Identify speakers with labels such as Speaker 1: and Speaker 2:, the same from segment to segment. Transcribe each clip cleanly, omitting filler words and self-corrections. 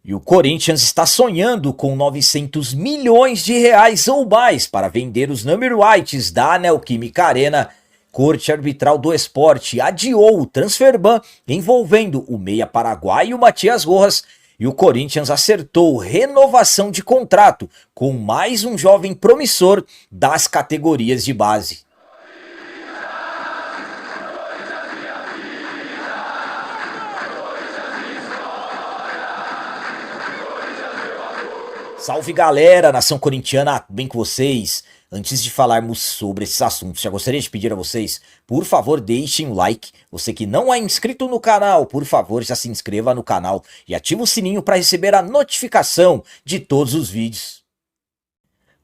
Speaker 1: E o Corinthians está sonhando com 900 milhões de reais ou mais para vender os number whites da Neoquímica Arena. Corte Arbitral do Esporte adiou o transfer ban envolvendo o meia paraguaio Matias Rojas e o Corinthians acertou renovação de contrato com mais um jovem promissor das categorias de base. Salve galera, nação corintiana, tudo bem com vocês? Antes de falarmos sobre esses assuntos, já gostaria de pedir a vocês, por favor, deixem o like. Você que não é inscrito no canal, por favor, já se inscreva no canal e ative o sininho para receber a notificação de todos os vídeos.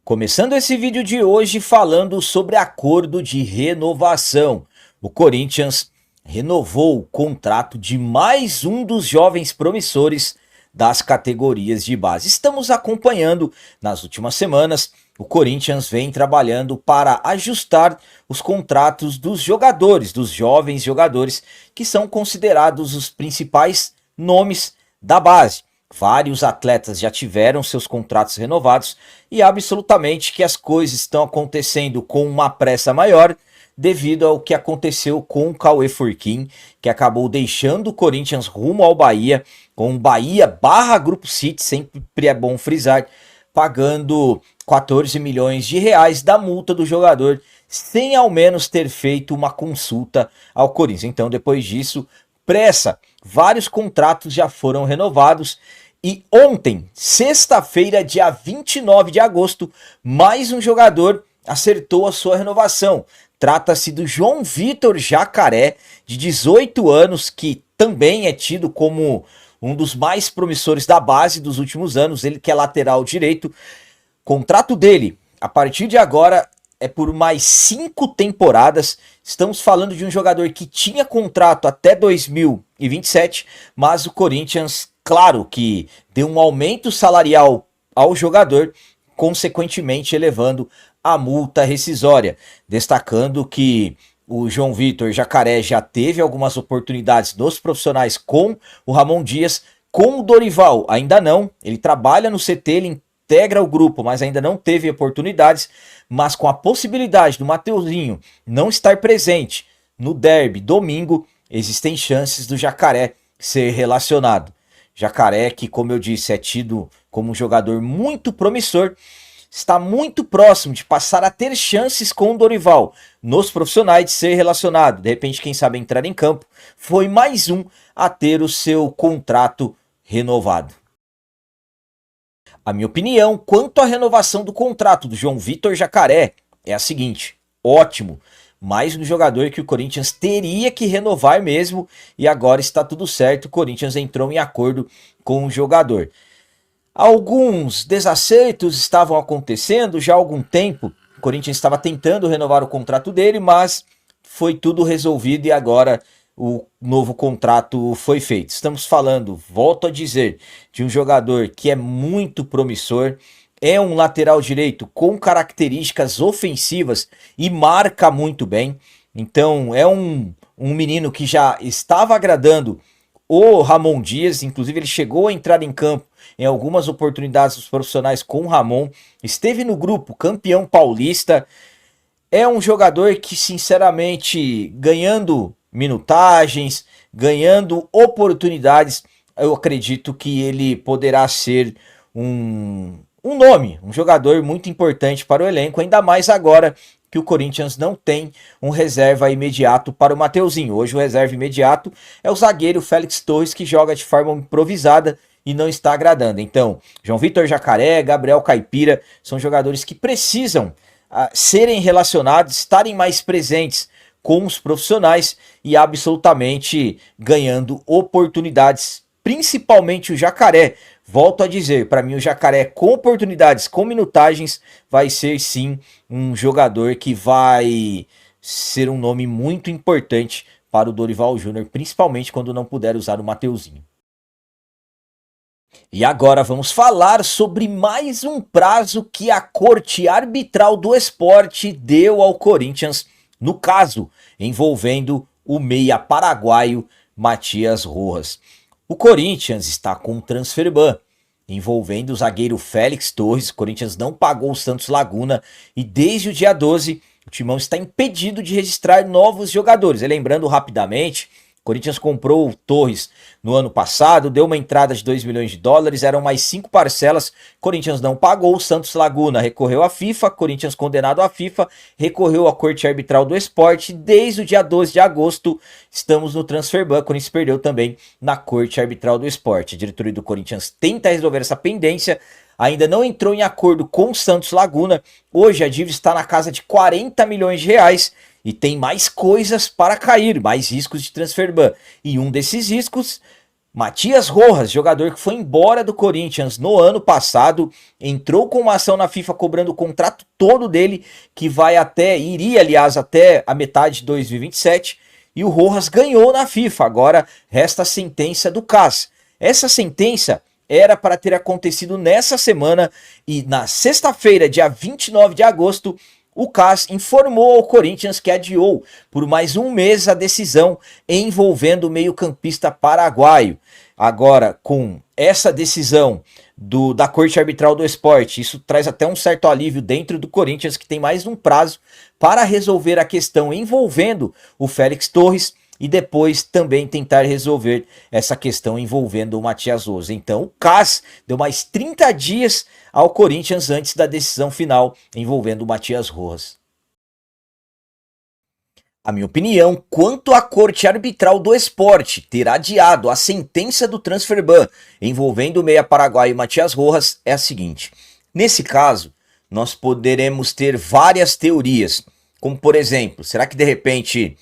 Speaker 1: Começando esse vídeo de hoje falando sobre acordo de renovação. O Corinthians renovou o contrato de mais um dos jovens promissores das categorias de base. Estamos acompanhando nas últimas semanas, o Corinthians vem trabalhando para ajustar os contratos dos jogadores, dos jovens jogadores que são considerados os principais nomes da base. Vários atletas já tiveram seus contratos renovados e absolutamente que as coisas estão acontecendo com uma pressa maior devido ao que aconteceu com o Cauê Furquim, que acabou deixando o Corinthians rumo ao Bahia, com o Bahia / Grupo City, sempre é bom frisar, pagando 14 milhões de reais da multa do jogador, sem ao menos ter feito uma consulta ao Corinthians. Então, depois disso, pressa, vários contratos já foram renovados. E ontem, sexta-feira, dia 29 de agosto, mais um jogador acertou a sua renovação. Trata-se do João Vitor Jacaré, de 18 anos, que também é tido como um dos mais promissores da base dos últimos anos. Ele que é lateral direito. Contrato dele, a partir de agora, é por mais 5 temporadas. Estamos falando de um jogador que tinha contrato até 2027, mas o Corinthians, claro que deu um aumento salarial ao jogador, consequentemente elevando a multa rescisória, destacando que o João Vitor Jacaré já teve algumas oportunidades nos profissionais com o Ramon Dias, com o Dorival ainda não, ele trabalha no CT, ele integra o grupo, mas ainda não teve oportunidades, mas com a possibilidade do Mateuzinho não estar presente no derby domingo, existem chances do Jacaré ser relacionado. Jacaré, que como eu disse, é tido como um jogador muito promissor, está muito próximo de passar a ter chances com o Dorival nos profissionais de ser relacionado. De repente, quem sabe entrar em campo, foi mais um a ter o seu contrato renovado. A minha opinião quanto à renovação do contrato do João Vitor Jacaré é a seguinte: ótimo, mais um jogador que o Corinthians teria que renovar mesmo e agora está tudo certo, o Corinthians entrou em acordo com o jogador. Alguns desacertos estavam acontecendo já há algum tempo. O Corinthians estava tentando renovar o contrato dele, mas foi tudo resolvido e agora o novo contrato foi feito. Estamos falando, volto a dizer, de um jogador que é muito promissor, é um lateral direito com características ofensivas e marca muito bem. Então é um menino que já estava agradando o Ramon Dias, inclusive ele chegou a entrar em campo em algumas oportunidades dos profissionais com o Ramon, esteve no grupo campeão paulista, é um jogador que sinceramente ganhando minutagens, ganhando oportunidades, eu acredito que ele poderá ser um nome, um jogador muito importante para o elenco, ainda mais agora que o Corinthians não tem um reserva imediato para o Mateuzinho. Hoje o reserva imediato é o zagueiro Félix Torres, que joga de forma improvisada e não está agradando. Então, João Vitor Jacaré, Gabriel Caipira, são jogadores que precisam serem relacionados, estarem mais presentes com os profissionais e absolutamente ganhando oportunidades, principalmente o Jacaré. Volto a dizer, para mim o Jacaré com oportunidades, com minutagens, vai ser sim um jogador que vai ser um nome muito importante para o Dorival Júnior, principalmente quando não puder usar o Mateuzinho. E agora vamos falar sobre mais um prazo que a Corte Arbitral do Esporte deu ao Corinthians, no caso envolvendo o meia paraguaio Matias Rojas. O Corinthians está com um transfer ban. envolvendo o zagueiro Félix Torres. O Corinthians não pagou o Santos Laguna e desde o dia 12 o Timão está impedido de registrar novos jogadores. E lembrando rapidamente, o Corinthians comprou o Torres no ano passado, deu uma entrada de 2 milhões de dólares, eram mais 5 parcelas, o Corinthians não pagou, o Santos Laguna recorreu à FIFA, Corinthians condenado à FIFA, recorreu à Corte Arbitral do Esporte, desde o dia 12 de agosto estamos no transfer ban, o Corinthians perdeu também na Corte Arbitral do Esporte. A diretoria do Corinthians tenta resolver essa pendência, ainda não entrou em acordo com o Santos Laguna, hoje a dívida está na casa de 40 milhões de reais, e tem mais coisas para cair, mais riscos de transfer ban. E um desses riscos, Matias Rojas, jogador que foi embora do Corinthians no ano passado, entrou com uma ação na FIFA cobrando o contrato todo dele, que iria aliás até a metade de 2027, e o Rojas ganhou na FIFA. Agora resta a sentença do CAS. Essa sentença era para ter acontecido nessa semana e na sexta-feira, dia 29 de agosto, o CAS informou ao Corinthians que adiou por mais um mês a decisão envolvendo o meio-campista paraguaio. Agora, com essa decisão da Corte Arbitral do Esporte, isso traz até um certo alívio dentro do Corinthians, que tem mais um prazo para resolver a questão envolvendo o Félix Torres e depois também tentar resolver essa questão envolvendo o Matias Rojas. Então o CAS deu mais 30 dias ao Corinthians antes da decisão final envolvendo o Matias Rojas. A minha opinião quanto à Corte Arbitral do Esporte ter adiado a sentença do transfer ban envolvendo o meia paraguaio Matias Rojas é a seguinte: nesse caso, nós poderemos ter várias teorias, como por exemplo, será que de repente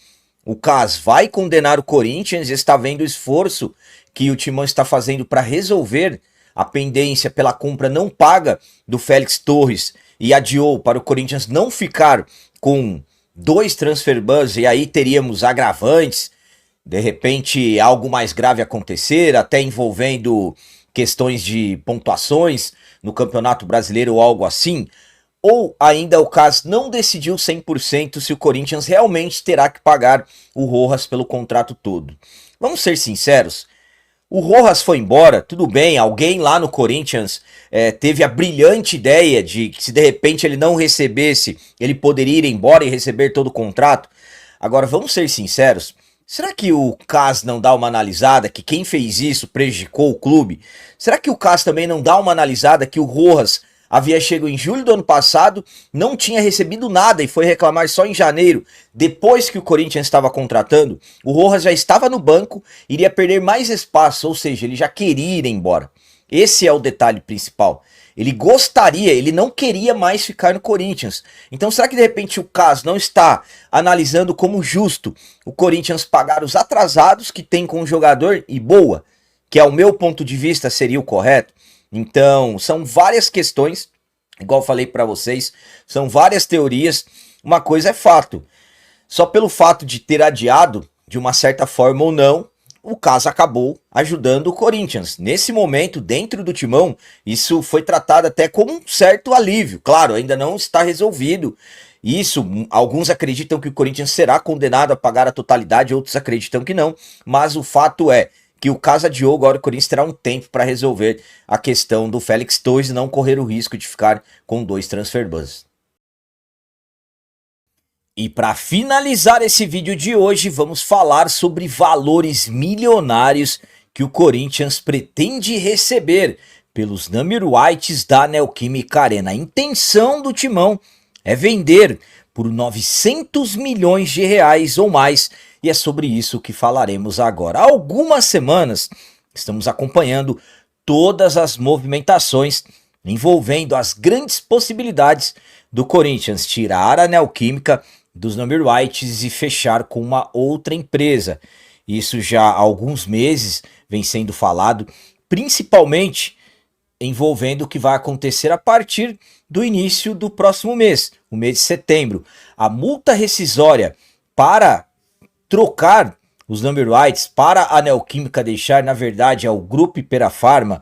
Speaker 1: o CAS vai condenar o Corinthians e está vendo o esforço que o Timão está fazendo para resolver a pendência pela compra não paga do Félix Torres e adiou para o Corinthians não ficar com 2 transfer bans e aí teríamos agravantes, de repente algo mais grave acontecer, até envolvendo questões de pontuações no Campeonato Brasileiro ou algo assim? Ou ainda o CAS não decidiu 100% se o Corinthians realmente terá que pagar o Rojas pelo contrato todo? Vamos ser sinceros, o Rojas foi embora, tudo bem, alguém lá no Corinthians teve a brilhante ideia de que se de repente ele não recebesse, ele poderia ir embora e receber todo o contrato. Agora vamos ser sinceros, será que o CAS não dá uma analisada que quem fez isso prejudicou o clube? Será que o CAS também não dá uma analisada que o Rojas havia chegado em julho do ano passado, não tinha recebido nada e foi reclamar só em janeiro, depois que o Corinthians estava contratando? O Rojas já estava no banco, iria perder mais espaço, ou seja, ele já queria ir embora. Esse é o detalhe principal. Ele gostaria, ele não queria mais ficar no Corinthians. Então será que de repente o CAS não está analisando como justo o Corinthians pagar os atrasados que tem com o jogador e boa, que ao meu ponto de vista seria o correto? Então, são várias questões, igual eu falei para vocês, são várias teorias. Uma coisa é fato, só pelo fato de ter adiado, de uma certa forma ou não, o CAS acabou ajudando o Corinthians. Nesse momento, dentro do Timão, isso foi tratado até como um certo alívio. Claro, ainda não está resolvido. Isso, alguns acreditam que o Corinthians será condenado a pagar a totalidade, outros acreditam que não, mas o fato é que o CAS adiou, agora o Corinthians terá um tempo para resolver a questão do Félix Torres e não correr o risco de ficar com 2 transfer bans. E para finalizar esse vídeo de hoje, vamos falar sobre valores milionários que o Corinthians pretende receber pelos Number Whites da Neoquímica Arena. A intenção do Timão é vender por 900 milhões de reais ou mais, e é sobre isso que falaremos agora. Há algumas semanas estamos acompanhando todas as movimentações envolvendo as grandes possibilidades do Corinthians tirar a Neoquímica dos Number Whites e fechar com uma outra empresa. Isso já há alguns meses vem sendo falado, principalmente envolvendo o que vai acontecer a partir do início do próximo mês, o mês de setembro. A multa rescisória para trocar os Number Whites para a Neoquímica deixar, na verdade, ao Grupo Ipera-Pharma,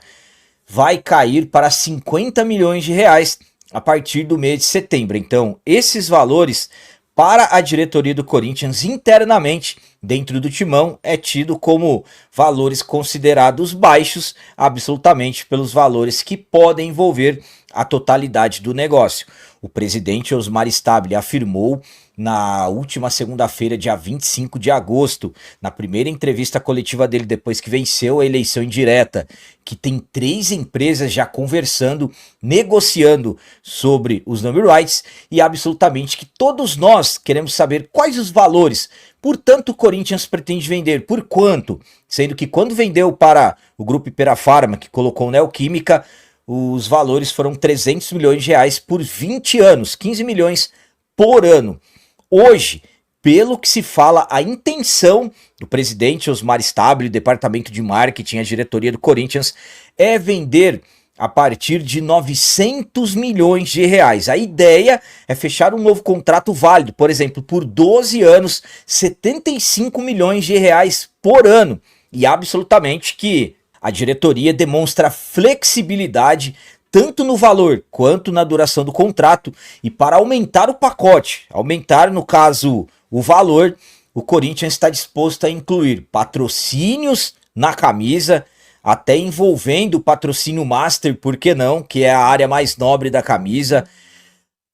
Speaker 1: vai cair para 50 milhões de reais a partir do mês de setembro. Então, esses valores para a diretoria do Corinthians internamente, dentro do timão, é tido como valores considerados baixos, absolutamente pelos valores que podem envolver a totalidade do negócio. O presidente Osmar Stabile afirmou na última segunda-feira, dia 25 de agosto, na primeira entrevista coletiva dele depois que venceu a eleição indireta, que tem 3 empresas já conversando, negociando sobre os number rights e absolutamente que todos nós queremos saber quais os valores. Portanto, o Corinthians pretende vender por quanto? Sendo que quando vendeu para o grupo Hypera Pharma, que colocou Neoquímica, os valores foram 300 milhões de reais por 20 anos, 15 milhões por ano. Hoje, pelo que se fala, a intenção do presidente Osmar Stabile, departamento de marketing, a diretoria do Corinthians, é vender a partir de 900 milhões de reais. A ideia é fechar um novo contrato válido, por exemplo, por 12 anos, 75 milhões de reais por ano. E absolutamente que a diretoria demonstra flexibilidade tanto no valor quanto na duração do contrato, e para aumentar o pacote, aumentar no caso o valor, o Corinthians está disposto a incluir patrocínios na camisa, até envolvendo o patrocínio Master, por que não, que é a área mais nobre da camisa,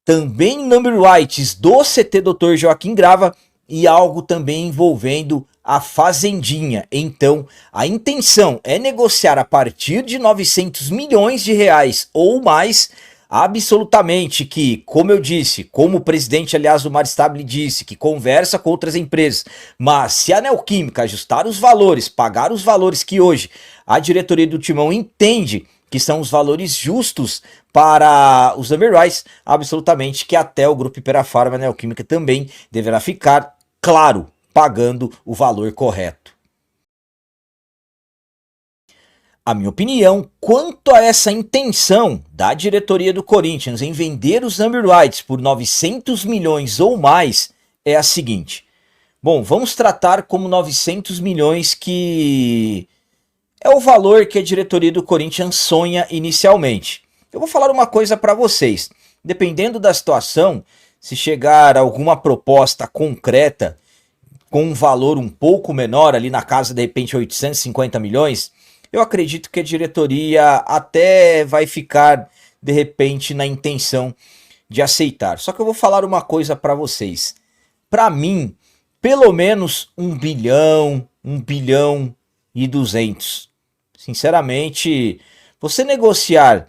Speaker 1: também number rights do CT Dr. Joaquim Grava e algo também envolvendo a Fazendinha. Então, a intenção é negociar a partir de 900 milhões de reais ou mais, absolutamente que, como eu disse, como o presidente, aliás, o Osmar Stabile disse, que conversa com outras empresas, mas se a Neoquímica ajustar os valores, pagar os valores que hoje a diretoria do Timão entende que são os valores justos para os number rights, absolutamente que até o grupo Hypera Pharma, a Neoquímica também deverá ficar, claro, pagando o valor correto. A minha opinião quanto a essa intenção da diretoria do Corinthians em vender os number rights por 900 milhões ou mais é a seguinte. Bom, vamos tratar como 900 milhões que é o valor que a diretoria do Corinthians sonha inicialmente. Eu vou falar uma coisa para vocês. Dependendo da situação, se chegar alguma proposta concreta com um valor um pouco menor, ali na casa de repente 850 milhões, eu acredito que a diretoria até vai ficar de repente na intenção de aceitar. Só que eu vou falar uma coisa para vocês. Para mim, pelo menos 1 bilhão e 200. Sinceramente, você negociar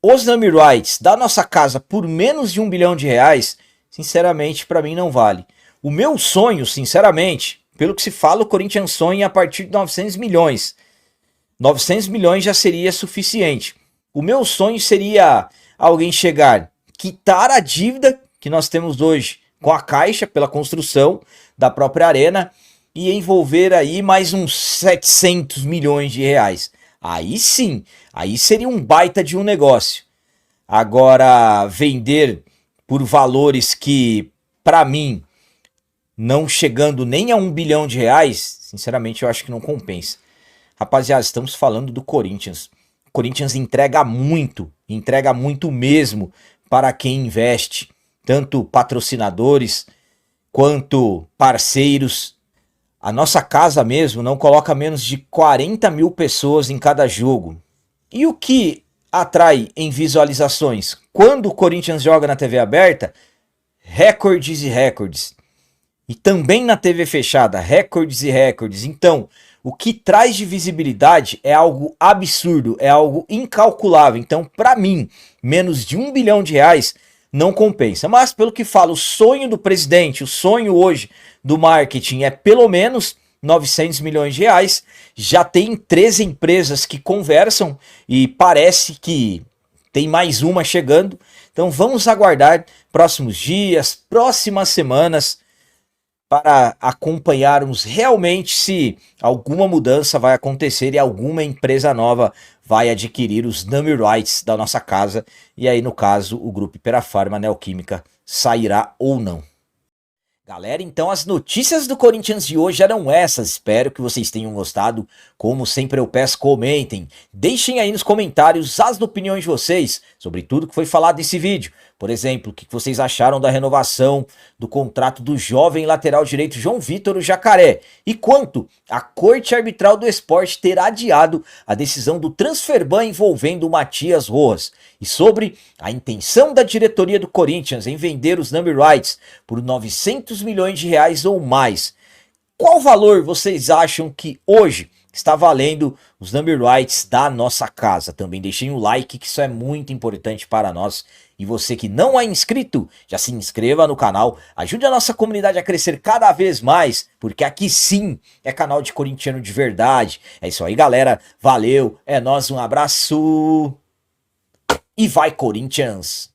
Speaker 1: os number rights da nossa casa por menos de 1 bilhão de reais, sinceramente para mim não vale. O meu sonho, sinceramente, pelo que se fala, o Corinthians sonha a partir de 900 milhões. 900 milhões já seria suficiente. O meu sonho seria alguém chegar, quitar a dívida que nós temos hoje com a Caixa pela construção da própria arena e envolver aí mais uns 700 milhões de reais. Aí sim, aí seria um baita de um negócio. Agora, vender por valores que, para mim, não chegando nem a 1 bilhão de reais, sinceramente eu acho que não compensa. Rapaziada, estamos falando do Corinthians. O Corinthians entrega muito mesmo para quem investe. Tanto patrocinadores quanto parceiros. A nossa casa mesmo não coloca menos de 40 mil pessoas em cada jogo. E o que atrai em visualizações? Quando o Corinthians joga na TV aberta, recordes e recordes. E também na TV fechada, recordes e recordes. Então, o que traz de visibilidade é algo absurdo, é algo incalculável. Então, para mim, menos de 1 bilhão de reais não compensa. Mas, pelo que falo, o sonho do presidente, o sonho hoje do marketing é pelo menos 900 milhões de reais. Já tem 13 empresas que conversam e parece que tem mais uma chegando. Então, vamos aguardar próximos dias, próximas semanas, para acompanharmos realmente se alguma mudança vai acontecer e alguma empresa nova vai adquirir os number rights da nossa casa. E aí, no caso, o grupo Hypera Pharma Neoquímica sairá ou não. Galera, então as notícias do Corinthians de hoje eram essas. Espero que vocês tenham gostado. Como sempre eu peço, comentem. Deixem aí nos comentários as opiniões de vocês sobre tudo que foi falado nesse vídeo. Por exemplo, o que vocês acharam da renovação do contrato do jovem lateral direito João Vitor, o Jacaré? E quanto a Corte Arbitral do Esporte ter adiado a decisão do Transferban envolvendo o Matias Rojas? E sobre a intenção da diretoria do Corinthians em vender os number rights por 900 milhões de reais ou mais. Qual valor vocês acham que hoje está valendo os number rights da nossa casa? Também deixem o like, que isso é muito importante para nós. E você que não é inscrito, já se inscreva no canal, ajude a nossa comunidade a crescer cada vez mais, porque aqui sim é canal de corintiano de verdade. É isso aí, galera. Valeu, é nóis, um abraço e vai, Corinthians!